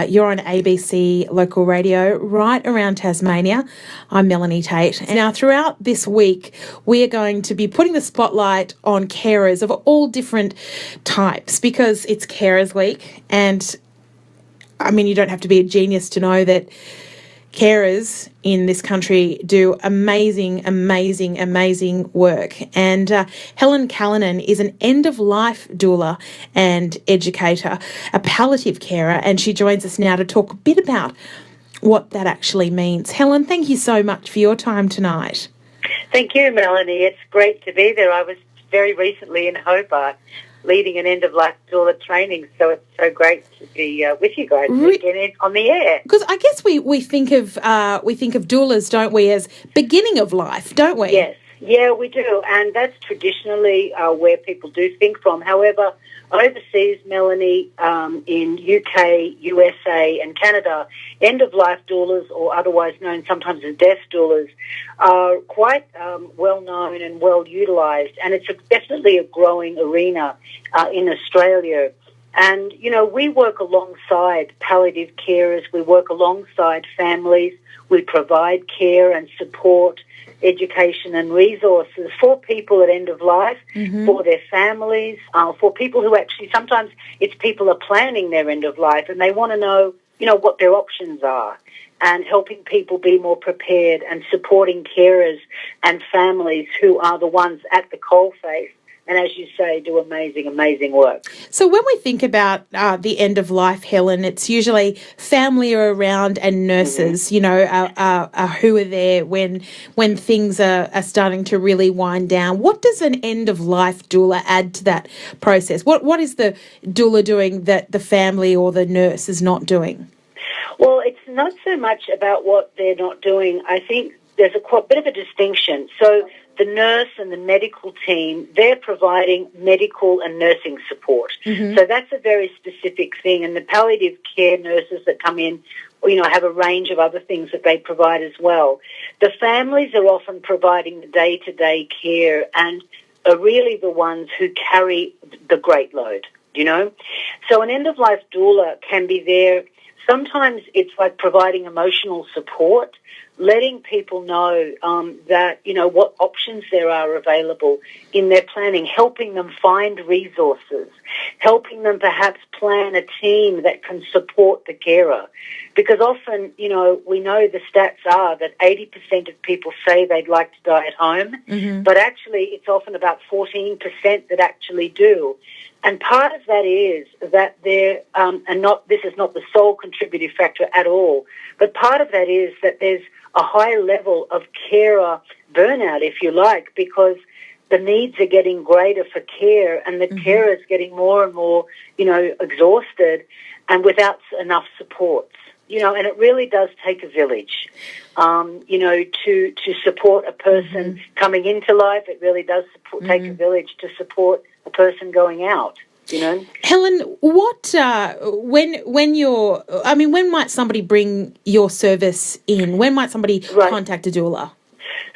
You're on ABC local radio right around Tasmania. I'm Melanie Tait. And now throughout this week, we are going to be putting the spotlight on carers of all different types because it's Carers Week. And I mean, you don't have to be a genius to know that carers in this country do amazing work. And Helen Callanan is an end-of-life doula and educator, a palliative carer, and she joins us now to talk a bit about what that actually means. Helen, thank you so much for your time tonight. Thank you, Melanie. It's great to be there. I was very recently in Hobart leading an end-of-life doula training, so it's so great to be with you guys again on the air. Because I guess we think of doulas, don't we, as beginning of life, don't we? Yes, yeah, we do, and that's traditionally where people do think from. However, overseas, Melanie, in UK, USA, and Canada, end-of-life doulas, or otherwise known sometimes as death doulas, are quite well known and well utilised, and it's definitely a growing arena in Australia. And, you know, we work alongside palliative carers, we work alongside families, we provide care and support, education and resources for people at end of life, for their families, for people who actually, sometimes it's people are planning their end of life and they want to know, you know, what their options are, and helping people be more prepared and supporting carers and families who are the ones at the coalface. And as you say, do amazing work. So when we think about the end of life, Helen, it's usually family are around and nurses, you know, who are there when things are starting to really wind down. What does an end of life doula add to that process? What is the doula doing that the family or the nurse is not doing? Well, it's not so much about what they're not doing. I think there's a bit of a distinction. So the nurse and the medical team, they're providing medical and nursing support. So that's a very specific thing. And the palliative care nurses that come in, you know, have a range of other things that they provide as well. The families are often providing the day-to-day care and are really the ones who carry the great load, you know. So an end-of-life doula can be there. Sometimes it's like providing emotional support, letting people know that, you know, what options there are available in their planning, helping them find resources, helping them perhaps plan a team that can support the carer. Because often, you know, we know the stats are that 80% of people say they'd like to die at home, but actually it's often about 14% that actually do. And part of that is that there, this is not the sole contributing factor at all, but part of that is that there's a high level of carer burnout, if you like, because the needs are getting greater for care and the carers getting more and more, you know, exhausted and without enough supports. You know, and it really does take a village, you know, to support a person coming into life. It really does take a village to support a person going out, you know. Helen, what, when might somebody bring your service in? When might somebody contact a doula?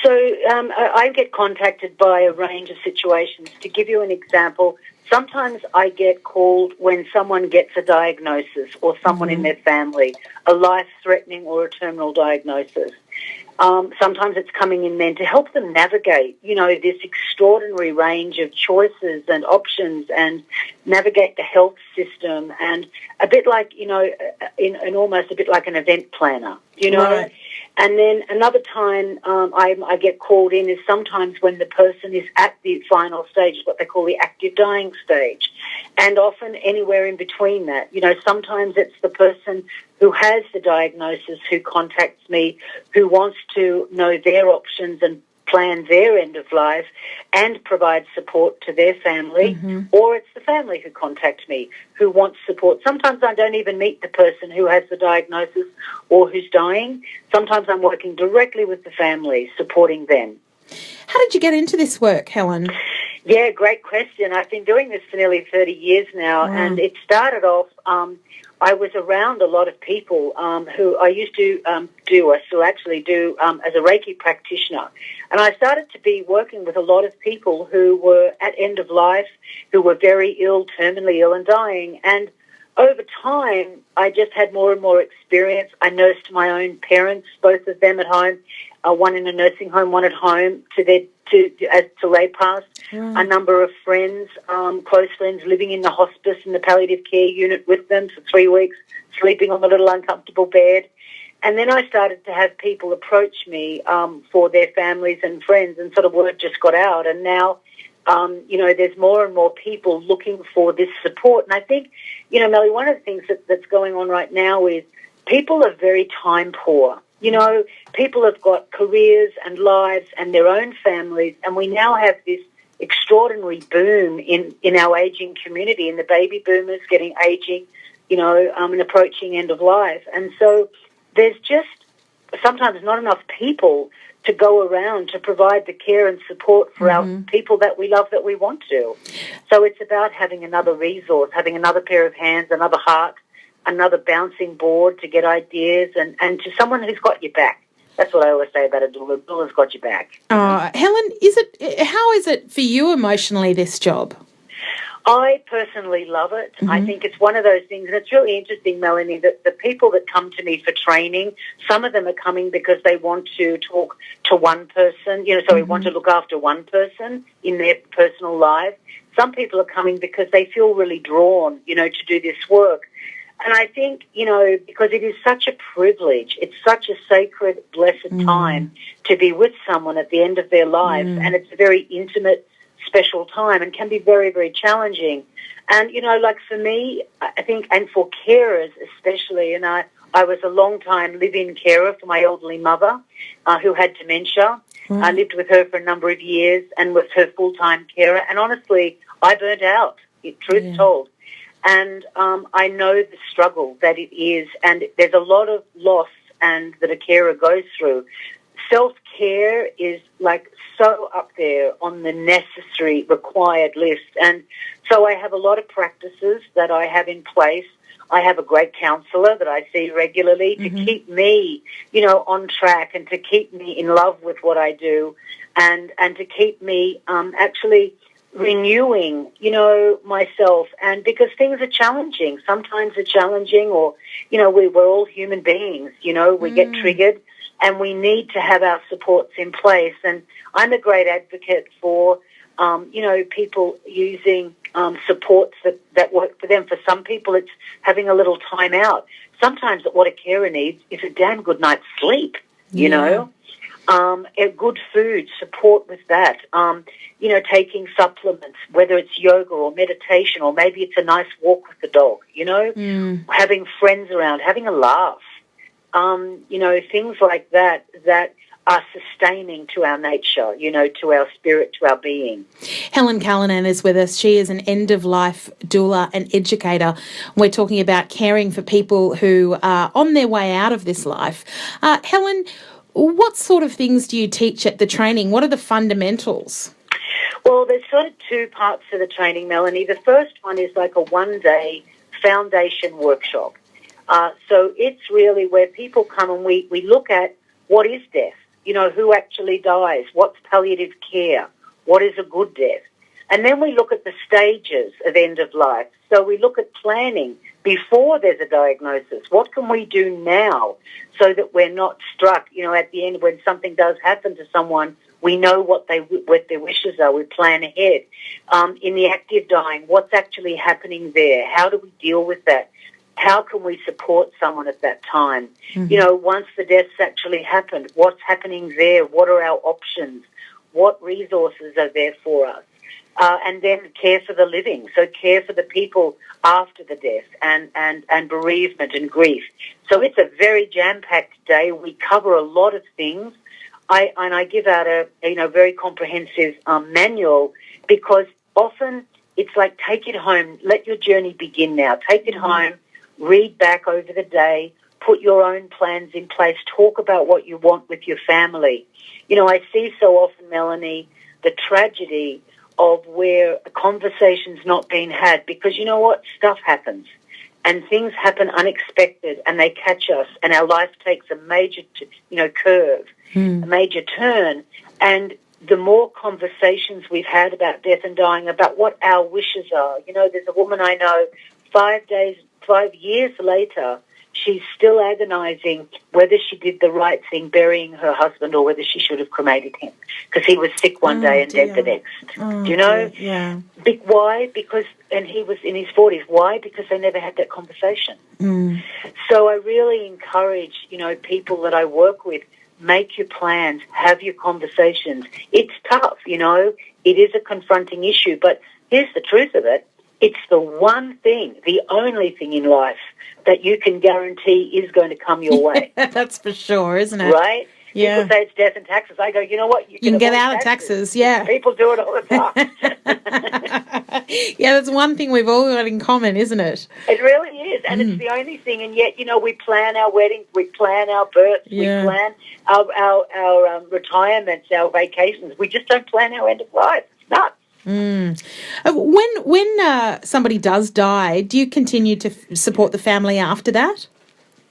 So I get contacted by a range of situations. To give you an example, sometimes I get called when someone gets a diagnosis or someone in their family, a life-threatening or a terminal diagnosis. Sometimes it's coming in then to help them navigate, you know, this extraordinary range of choices and options and navigate the health system, and a bit like, you know, in almost a bit like an event planner, you know. Right. And then another time I get called in is sometimes when the person is at the final stage, what they call the active dying stage, and often anywhere in between that. You know, sometimes it's the person who has the diagnosis who contacts me, who wants to know their options and plan their end of life and provide support to their family, or it's the family who contact me who wants support. Sometimes I don't even meet the person who has the diagnosis or who's dying. Sometimes I'm working directly with the family, supporting them. How did you get into this work, Helen? Yeah, great question. I've been doing this for nearly 30 years now, and it started off, I was around a lot of people who I used to I still actually do, as a Reiki practitioner. And I started to be working with a lot of people who were at end of life, who were very ill, terminally ill and dying. And over time, I just had more and more experience. I nursed my own parents, both of them at home, one in a nursing home, one at home, till they passed. Right. A number of friends, close friends, living in the hospice and the palliative care unit with them for 3 weeks, sleeping on the little uncomfortable bed. And then I started to have people approach me for their families and friends, and sort of word just got out. And now, there's more and more people looking for this support. And I think, Melly, one of the things that's going on right now is people are very time poor. People have got careers and lives and their own families, and we now have this extraordinary boom in our aging community, in the baby boomers getting aging, and approaching end of life. And so there's just sometimes not enough people to go around to provide the care and support for our people that we love, that we want to. So it's about having another resource, having another pair of hands, another heart, another bouncing board to get ideas, and to someone who's got your back. That's what I always say about a doula. A doula's got your back. Helen, how is it for you emotionally, this job? I personally love it. I think it's one of those things, and it's really interesting, Melanie, that the people that come to me for training, some of them are coming because they want to talk to one person, so we want to look after one person in their personal life. Some people are coming because they feel really drawn, to do this work. And I think, because it is such a privilege, it's such a sacred, blessed time to be with someone at the end of their life, and it's a very intimate, special time, and can be very, very challenging. And, like for me, I think, and for carers especially, and I was a long-time live-in carer for my elderly mother who had dementia. I lived with her for a number of years and was her full-time carer. And honestly, I burnt out, truth told. And I know the struggle that it is, and there's a lot of loss and that a carer goes through. Self-care is like so up there on the necessary required list. And so I have a lot of practices that I have in place. I have a great counsellor that I see regularly to keep me, on track, and to keep me in love with what I do, and to keep me actually renewing, myself. And because things are challenging, sometimes they're challenging, or, we're all human beings, we get triggered, and we need to have our supports in place. And I'm a great advocate for, people using supports that work for them. For some people, it's having a little time out. Sometimes what a carer needs is a damn good night's sleep, you know. Good food, support with that. Taking supplements, whether it's yoga or meditation, or maybe it's a nice walk with the dog, having friends around, having a laugh. Things like that are sustaining to our nature, to our spirit, to our being. Helen Callanan is with us. She is an end-of-life doula and educator. We're talking about caring for people who are on their way out of this life. Helen, what sort of things do you teach at the training? What are the fundamentals? Well, there's sort of two parts to the training, Melanie. The first one is like a one-day foundation workshop. So it's really where people come and we look at what is death, who actually dies, what's palliative care, what is a good death. And then we look at the stages of end of life. So we look at planning before there's a diagnosis. What can we do now so that we're not struck, at the end when something does happen to someone, we know what their wishes are. We plan ahead. In the active dying, what's actually happening there? How do we deal with that? How can we support someone at that time? Once the death's actually happened, what's happening there? What are our options? What resources are there for us? And then care for the living, so care for the people after the death, and bereavement and grief. So it's a very jam-packed day. We cover a lot of things. I give out a very comprehensive manual, because often it's like, take it home, let your journey begin now. Take it home, read back over the day, put your own plans in place, talk about what you want with your family. I see so often, Melanie, the tragedy of where a conversation's not being had, because you know what? Stuff happens, and things happen unexpected, and they catch us, and our life takes a major, curve, a major turn. And the more conversations we've had about death and dying, about what our wishes are. There's a woman I know, 5 days 5 years later, she's still agonising whether she did the right thing burying her husband or whether she should have cremated him, because he was sick one day and dead the next. Do you know? Yeah. Why? Because, and he was in his 40s. Why? Because they never had that conversation. Mm. So I really encourage, people that I work with, make your plans, have your conversations. It's tough, it is a confronting issue, but here's the truth of it. It's the one thing, the only thing in life that you can guarantee is going to come your way. That's for sure, isn't it? Right? Yeah. People say it's death and taxes. I go, you know what? You can get out of taxes, yeah. People do it all the time. Yeah, that's one thing we've all got in common, isn't it? It really is, and it's the only thing. And yet, we plan our weddings, we plan our births, we plan our retirements, our vacations. We just don't plan our end of life. It's nuts. Mm. When somebody does die, do you continue to support the family after that?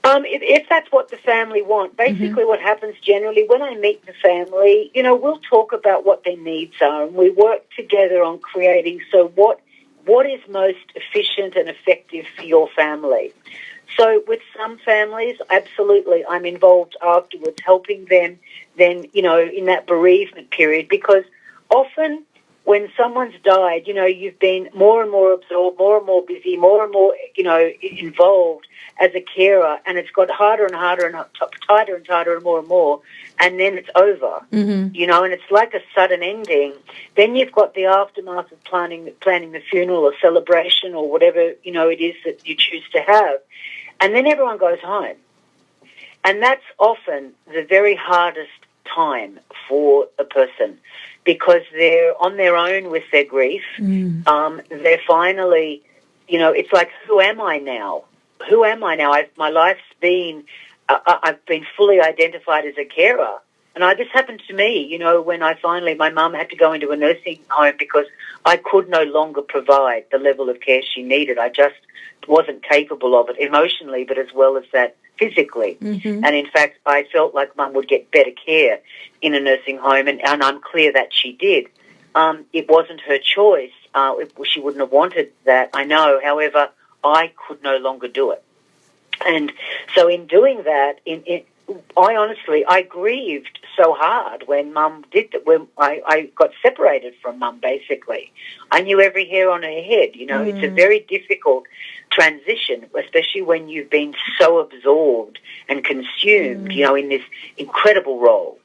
If that's what the family want. Basically what happens generally when I meet the family, we'll talk about what their needs are, and we work together on creating what is most efficient and effective for your family. So with some families, absolutely, I'm involved afterwards, helping them then, in that bereavement period, because often when someone's died, you've been more and more absorbed, more and more busy, more and more, involved as a carer, and it's got harder and harder and tighter and tighter and more, and then it's over, and it's like a sudden ending. Then you've got the aftermath of planning the funeral or celebration or whatever, it is that you choose to have. And then everyone goes home. And that's often the very hardest time for a person, because they're on their own with their grief. They're finally, it's like, who am I now? Who am I now? My life's been, I've been fully identified as a carer. And this happened to me, when my mum had to go into a nursing home because I could no longer provide the level of care she needed. I just wasn't capable of it emotionally, but as well as that physically. And in fact, I felt like Mum would get better care in a nursing home, and I'm clear that she did. It wasn't her choice. She wouldn't have wanted that, I know. However, I could no longer do it. And so in doing that, I grieved so hard when Mum did that, when I got separated from Mum, basically. I knew every hair on her head, It's a very difficult transition, especially when you've been so absorbed and consumed, in this incredible role.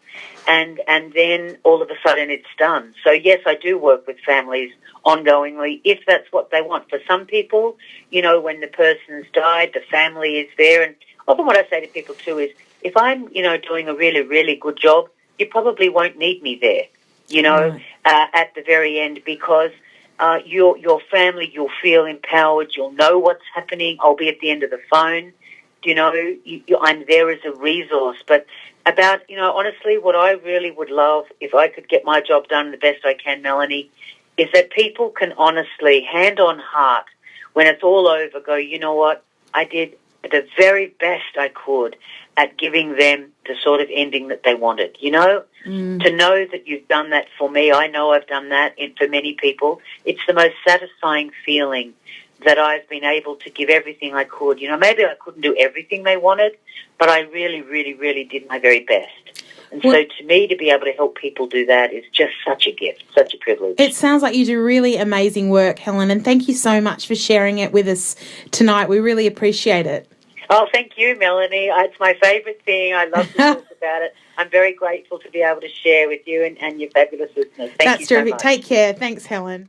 And then all of a sudden it's done. So, yes, I do work with families ongoingly if that's what they want. For some people, when the person's died, the family is there. And often what I say to people too is, if I'm, doing a really, really good job, you probably won't need me there, at the very end, because your family, you'll feel empowered, you'll know what's happening, I'll be at the end of the phone, I'm there as a resource. But about, honestly, what I really would love, if I could get my job done the best I can, Melanie, is that people can honestly, hand on heart, when it's all over, go, you know what, I did the very best I could at giving them the sort of ending that they wanted, To know that you've done that for me, I know I've done that for many people. It's the most satisfying feeling that I've been able to give everything I could. Maybe I couldn't do everything they wanted, but I really, really, really did my very best. And so to me, to be able to help people do that is just such a gift, such a privilege. It sounds like you do really amazing work, Helen, and thank you so much for sharing it with us tonight. We really appreciate it. Oh, thank you, Melanie. It's my favourite thing. I love to talk about it. I'm very grateful to be able to share with you and your fabulous listeners. Thank you so much. That's terrific. Take care. Thanks, Helen.